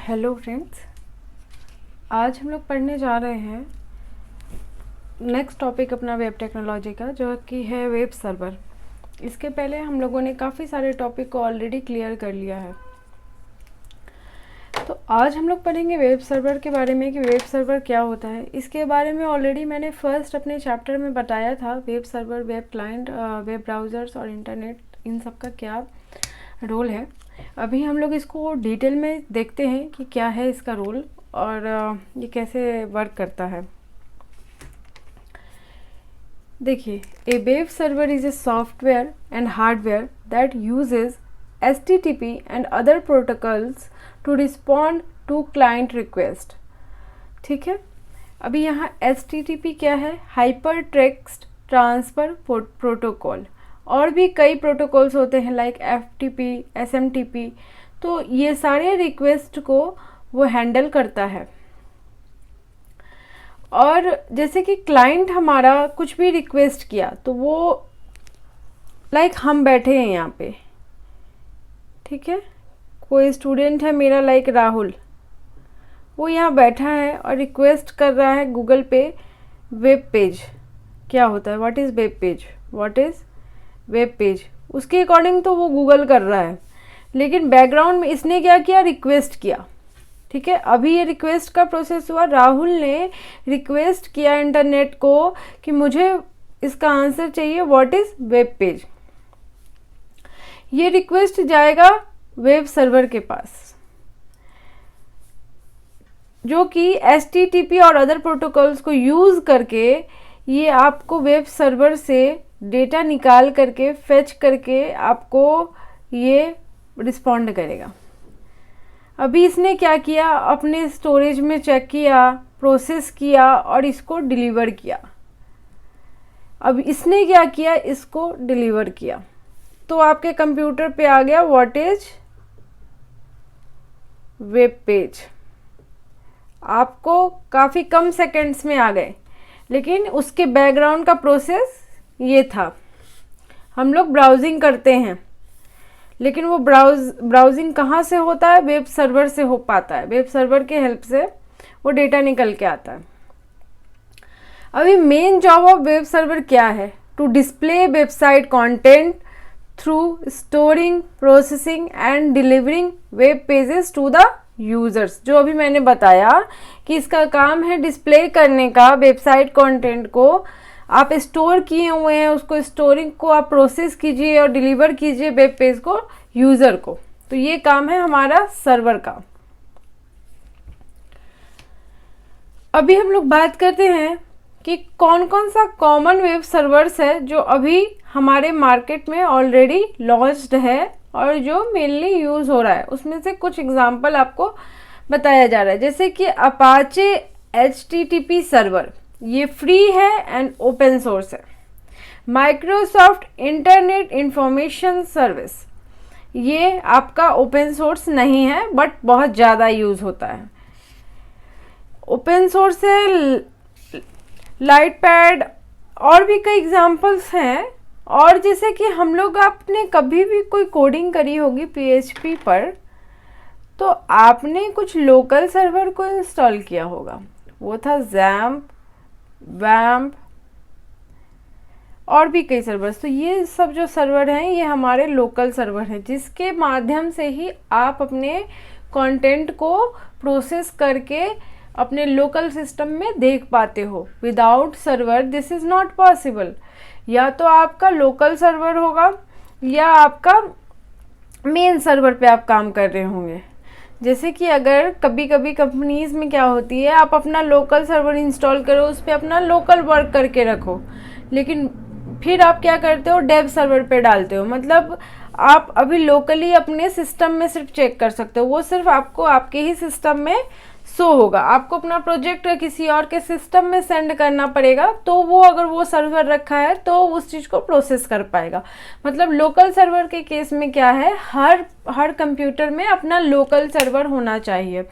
Hello friends, आज हम लोग पढ़ने जा रहे हैं नेक्स्ट टॉपिक अपना वेब टेक्नोलॉजी का, जो कि है वेब सर्वर। इसके पहले हम लोगों ने काफ़ी सारे टॉपिक को ऑलरेडी क्लियर कर लिया है। तो आज हम लोग पढ़ेंगे वेब सर्वर के बारे में कि वेब सर्वर क्या होता है। इसके बारे में ऑलरेडी मैंने फर्स्ट अपने चैप्टर में बताया था। Web server, web client, web browsers और इंटरनेट, इन सब का क्या रोल है। अभी हम लोग इसको डिटेल में देखते हैं कि क्या है इसका रोल और ये कैसे वर्क करता है। देखिए, a web server is a software and hardware that uses HTTP and other protocols to respond to client request. ठीक है, अभी यहाँ HTTP क्या है? Hyper text transfer protocol. और भी कई प्रोटोकॉल्स होते हैं लाइक FTP, SMTP। तो ये सारे रिक्वेस्ट को वो हैंडल करता है। और जैसे कि क्लाइंट हमारा कुछ भी रिक्वेस्ट किया तो वो लाइक हम बैठे हैं यहाँ पे, ठीक है, कोई स्टूडेंट है मेरा लाइक राहुल, वो यहाँ बैठा है और रिक्वेस्ट कर रहा है गूगल पे वेब पेज। क्या होता है? What is web page? What is web page? उसके अकॉर्डिंग तो वो गूगल कर रहा है, लेकिन बैकग्राउंड में इसने क्या किया? रिक्वेस्ट किया। ठीक है, अभी ये रिक्वेस्ट का प्रोसेस हुआ। राहुल ने रिक्वेस्ट किया इंटरनेट को कि मुझे इसका आंसर चाहिए, व्हाट इज़ वेब पेज। ये रिक्वेस्ट जाएगा वेब सर्वर के पास, जो कि HTTP और अदर प्रोटोकॉल्स को यूज़ करके ये आपको वेब सर्वर से डेटा निकाल करके फेच करके आपको ये रिस्पॉन्ड करेगा। अभी इसने क्या किया? अपने स्टोरेज में चेक किया, प्रोसेस किया और इसको डिलीवर किया। अब इसने क्या किया? इसको डिलीवर किया तो आपके कंप्यूटर पे आ गया व्हाट इज वेब पेज। आपको काफ़ी कम सेकंड्स में आ गए, लेकिन उसके बैकग्राउंड का प्रोसेस ये था। हम लोग ब्राउजिंग करते हैं, लेकिन वो ब्राउजिंग कहाँ से होता है? वेब सर्वर से हो पाता है। वेब सर्वर के हेल्प से वो डेटा निकल के आता है। अभी main job of web server क्या है? To display website content through storing, processing and delivering web pages to the users. जो अभी मैंने बताया कि इसका काम है डिस्प्ले करने का वेबसाइट कंटेंट को। आप स्टोर किए हुए हैं, उसको स्टोरिंग को आप प्रोसेस कीजिए और डिलीवर कीजिए वेब पेज को यूज़र को। तो ये काम है हमारा सर्वर का। अभी हम लोग बात करते हैं कि कौन कौन सा कॉमन वेब सर्वर्स है जो अभी हमारे मार्केट में ऑलरेडी लॉन्च्ड है और जो मेनली यूज़ हो रहा है। उसमें से कुछ एग्जांपल आपको बताया जा रहा है, जैसे कि अपाचे HTTP सर्वर, ये फ्री है एंड ओपन सोर्स है। माइक्रोसॉफ्ट इंटरनेट इंफॉर्मेशन सर्विस, ये आपका ओपन सोर्स नहीं है बट बहुत ज़्यादा यूज़ होता है। ओपन सोर्स है। लाइटपैड और भी कई एग्जांपल्स हैं। और जैसे कि हम लोग, आपने कभी भी कोई कोडिंग करी होगी PHP पर, तो आपने कुछ लोकल सर्वर को इंस्टॉल किया होगा। वो था XAMPP, WAMP और भी कई सर्वर्स। तो ये सब जो सर्वर हैं ये हमारे लोकल सर्वर हैं, जिसके माध्यम से ही आप अपने कंटेंट को प्रोसेस करके अपने लोकल सिस्टम में देख पाते हो। Without server this is not possible. या तो आपका लोकल सर्वर होगा या आपका मेन सर्वर पे आप काम कर रहे होंगे। जैसे कि अगर कभी कभी कंपनीज में क्या होती है, आप अपना लोकल सर्वर इंस्टॉल करो, उस पर अपना लोकल वर्क करके रखो, लेकिन फिर आप क्या करते हो? डेव सर्वर पे डालते हो। मतलब आप अभी लोकली अपने सिस्टम में सिर्फ चेक कर सकते हो, वो सिर्फ आपको आपके ही सिस्टम में शो होगा। आपको अपना प्रोजेक्ट किसी और के सिस्टम में सेंड करना पड़ेगा, तो वो अगर वो सर्वर रखा है तो उस चीज़ को प्रोसेस कर पाएगा। मतलब लोकल सर्वर के केस में क्या है, हर कंप्यूटर में अपना लोकल सर्वर होना चाहिए।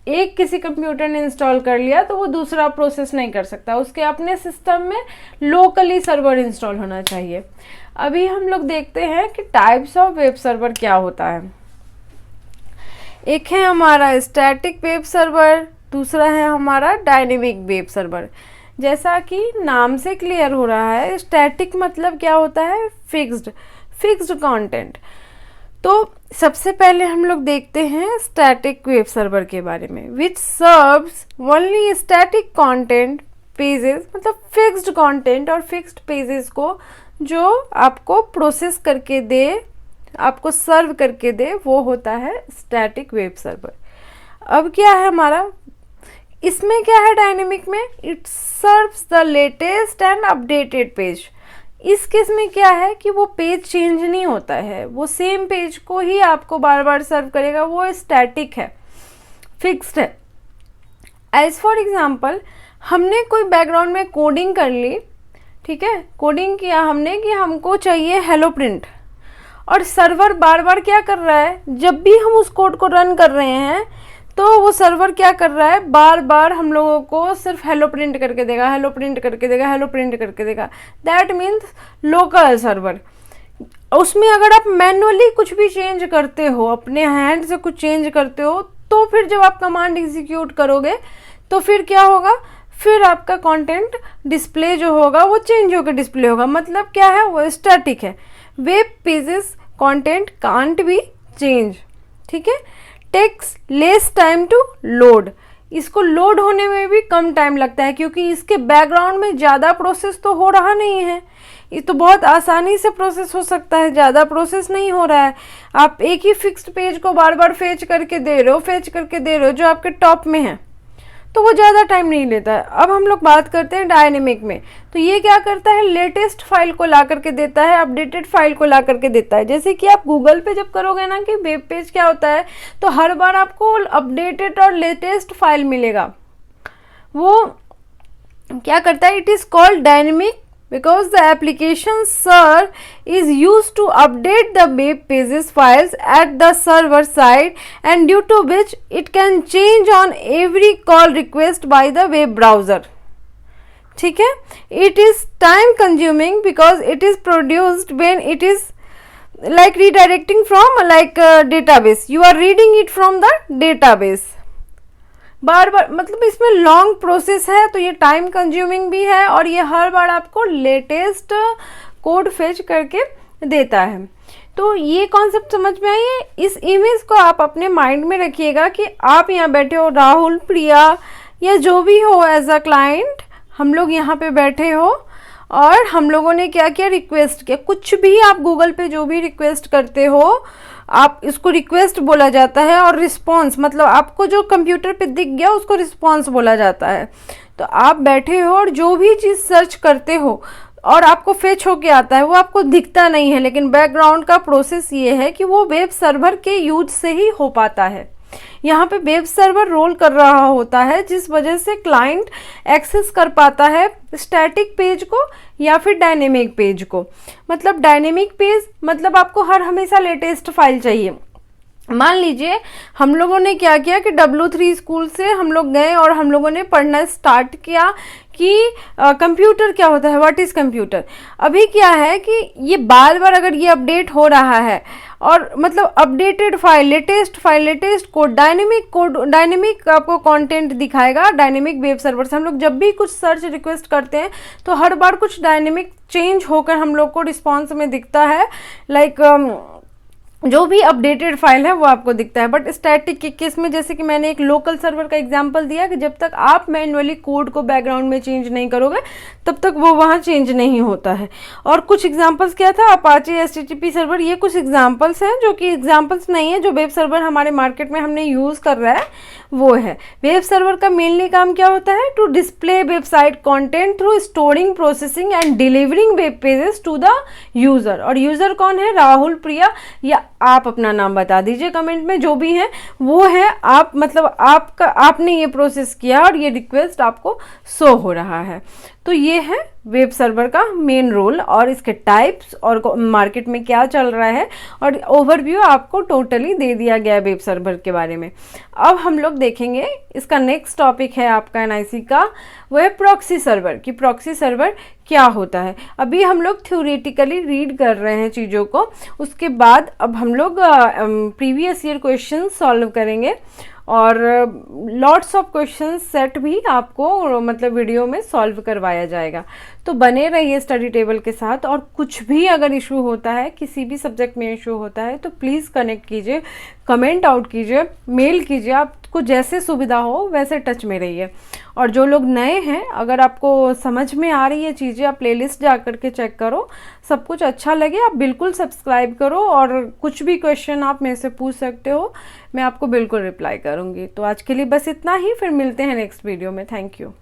एक किसी कंप्यूटर ने इंस्टॉल कर लिया तो वो दूसरा प्रोसेस नहीं कर सकता, उसके अपने सिस्टम में लोकली सर्वर इंस्टॉल होना चाहिए। अभी हम लोग देखते हैं कि टाइप्स ऑफ वेब सर्वर क्या होता है। एक है हमारा स्टैटिक वेब सर्वर, दूसरा है हमारा डायनेमिक वेब सर्वर। जैसा कि नाम से क्लियर हो रहा है, स्टैटिक मतलब क्या होता है, फिक्स्ड कंटेंट। तो सबसे पहले हम लोग देखते हैं स्टैटिक वेब सर्वर के बारे में, विच serves only static content pages, मतलब फिक्स्ड कंटेंट और फिक्स्ड पेजेस को जो आपको प्रोसेस करके दे, आपको सर्व करके दे, वो होता है स्टैटिक वेब सर्वर। अब क्या है हमारा, इसमें क्या है डायनेमिक में, it serves the latest and updated page. इस केस में क्या है कि वो पेज चेंज नहीं होता है, वो सेम पेज को ही आपको बार बार सर्व करेगा, वो स्टैटिक है, फिक्स्ड है। एज फॉर एग्जाम्पल, हमने कोई बैकग्राउंड में कोडिंग कर ली, ठीक है, कोडिंग किया हमने कि हमको चाहिए हेलो प्रिंट, और सर्वर बार बार क्या कर रहा है, जब भी हम उस कोड को रन कर रहे हैं तो वो सर्वर क्या कर रहा है, बार बार हम लोगों को सिर्फ हेलो प्रिंट करके देगा, हेलो प्रिंट करके देगा, हेलो प्रिंट करके देगा। That means local server. उसमें अगर आप मैनुअली कुछ भी चेंज करते हो, अपने हैंड से कुछ चेंज करते हो, तो फिर जब आप कमांड एग्जीक्यूट करोगे तो फिर क्या होगा, फिर आपका कंटेंट डिस्प्ले जो होगा वो चेंज होकर डिस्प्ले होगा। मतलब क्या है, वो स्टैटिक है। Web pages content can't be change, ठीक है। Takes less time to load, इसको लोड होने में भी कम टाइम लगता है क्योंकि इसके बैकग्राउंड में ज़्यादा प्रोसेस तो हो रहा नहीं है, ये तो बहुत आसानी से प्रोसेस हो सकता है, ज़्यादा प्रोसेस नहीं हो रहा है। आप एक ही फिक्स्ड पेज को बार बार फेच करके दे रहे हो जो आपके टॉप में है, तो वो ज़्यादा टाइम नहीं लेता है। अब हम लोग बात करते हैं डायनेमिक में, तो ये क्या करता है, लेटेस्ट फाइल को ला करके देता है, अपडेटेड फाइल को ला करके देता है। जैसे कि आप गूगल पे जब करोगे ना कि वेब पेज क्या होता है, तो हर बार आपको अपडेटेड और लेटेस्ट फाइल मिलेगा। वो क्या करता है, it is called dynamic because the application server is used to update the web pages files at the server side, and due to which it can change on every call request by the web browser. ठीक है, it is time consuming because it is produced when it is like redirecting from like a database, you are reading it from the database. बार बार, मतलब इसमें long process है, तो ये time consuming भी है और ये हर बार आपको लेटेस्ट कोड फेच करके देता है। तो ये कॉन्सेप्ट समझ में आई है। इस इमेज को आप अपने माइंड में रखिएगा कि आप यहाँ बैठे हो, राहुल, प्रिया या जो भी हो एज अ क्लाइंट, हम लोग यहाँ पे बैठे हो और हम लोगों ने क्या किया, रिक्वेस्ट किया। कुछ भी आप गूगल पे जो भी रिक्वेस्ट करते हो, आप इसको रिक्वेस्ट बोला जाता है, और रिस्पॉन्स मतलब आपको जो कंप्यूटर पे दिख गया उसको रिस्पॉन्स बोला जाता है। तो आप बैठे हो और जो भी चीज़ सर्च करते हो और आपको फेच होके आता है, वो आपको दिखता नहीं है, लेकिन बैकग्राउंड का प्रोसेस ये है कि वो वेब सर्वर के यूज से ही हो पाता है। यहाँ पे वेब सर्वर रोल कर रहा होता है, जिस वजह से क्लाइंट एक्सेस कर पाता है स्टैटिक पेज को या फिर डायनेमिक पेज को। मतलब डायनेमिक पेज मतलब आपको हर हमेशा लेटेस्ट फाइल चाहिए। मान लीजिए हम लोगों ने क्या किया कि W3 स्कूल से हम लोग गए और हम लोगों ने पढ़ना स्टार्ट किया कि कंप्यूटर क्या होता है, व्हाट इज़ कंप्यूटर। अभी क्या है कि ये बार बार अगर ये अपडेट हो रहा है और मतलब updated file, latest code, dynamic आपको कंटेंट दिखाएगा डायनेमिक वेब सर्वर से। हम लोग जब भी कुछ सर्च रिक्वेस्ट करते हैं तो हर बार कुछ डायनेमिक चेंज होकर हम लोग को रिस्पॉन्स में दिखता है, लाइक जो भी अपडेटेड फाइल है वो आपको दिखता है। बट स्टैटिक के केस में, जैसे कि मैंने एक लोकल सर्वर का एग्जांपल दिया कि जब तक आप मैन्युअली कोड को बैकग्राउंड में चेंज नहीं करोगे तब तक वो वहाँ चेंज नहीं होता है। और कुछ एग्जांपल्स क्या था, अपाचे, HTTP सर्वर, ये कुछ एग्जांपल्स हैं जो कि एग्जांपल्स नहीं है, जो वेब सर्वर हमारे मार्केट में हमने यूज़ कर रहा है वो है। वेब सर्वर का मेनली काम क्या होता है, to display website content through storing, processing and delivering web pages to the user. और यूज़र कौन है, राहुल, प्रिया, या आप अपना नाम बता दीजिए कमेंट में, जो भी है वो है आप, मतलब आपने ये प्रोसेस किया और ये रिक्वेस्ट आपको शो हो रहा है। तो ये है वेब सर्वर का मेन रोल और इसके टाइप्स और मार्केट में क्या चल रहा है, और ओवरव्यू आपको टोटली दे दिया गया है वेब सर्वर के बारे में। अब हम लोग देखेंगे इसका नेक्स्ट टॉपिक है आपका एनआईसी का, वो है प्रॉक्सी सर्वर कि प्रॉक्सी सर्वर क्या होता है। अभी हम लोग थ्योरेटिकली रीड कर रहे हैं चीज़ों को, उसके बाद अब हम लोग प्रीवियस ईयर क्वेश्चन सॉल्व करेंगे और लॉट्स ऑफ क्वेश्चन सेट भी आपको मतलब वीडियो में सॉल्व करवाया जाएगा। तो बने रहिए स्टडी टेबल के साथ, और कुछ भी अगर इशू होता है, किसी भी सब्जेक्ट में इशू होता है, तो प्लीज़ कनेक्ट कीजिए, कमेंट आउट कीजिए, मेल कीजिए, आपको जैसे सुविधा हो वैसे टच में रहिए। और जो लोग नए हैं, अगर आपको समझ में आ रही है चीज़ें, आप प्लेलिस्ट जा कर के चेक करो, सब कुछ अच्छा लगे आप बिल्कुल सब्सक्राइब करो, और कुछ भी क्वेश्चन आप मेरे से पूछ सकते हो, मैं आपको बिल्कुल रिप्लाई करूँगी। तो आज के लिए बस इतना ही, फिर मिलते हैं नेक्स्ट वीडियो में। Thank you.